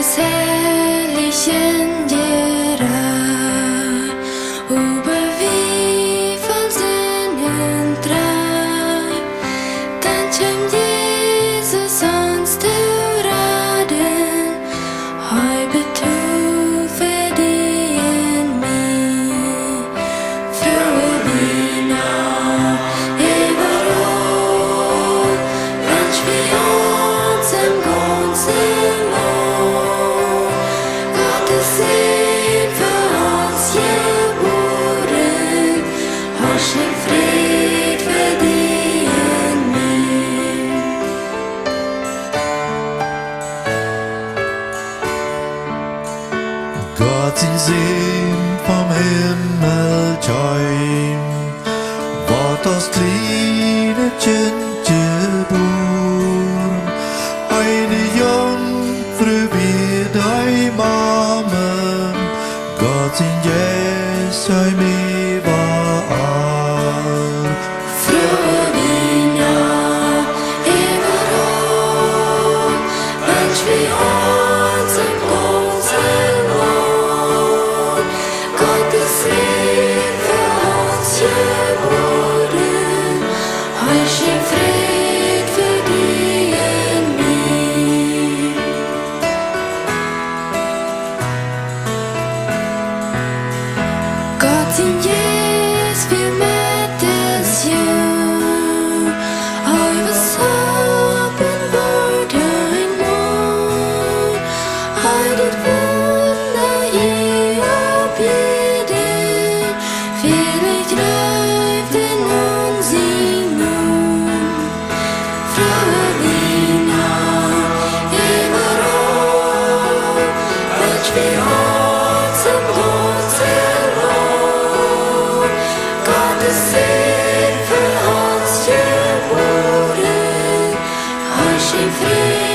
selig gärna über vi fallen drar. Den kom Jesus ans raden, har betu för dig en mig. Fröbina everall, vänch vi ansem gånsen lång. Gottes sed för oss geboren, har sin fred för dig en mig. Gott sin Segen vom Himmel träum, vart oss kleine Kind geboren. Eine Jungfrau wird euch Mamen, Gott sin Jesus euch mir war. Fröbina everall, vänch vi ansem gånsen lång. Gottes sed för oss geboren, har sin fred för dig en mig. Gott sin Jesus, vi möttes ju. Oj, vad sapen var din mor. Oj, ditt vunna ge och bjuden. Felet grävde någonsin nån. Fröbina everall, vänch vi ansem gånsen lång. Gottes sed för oss geboren, har sin fred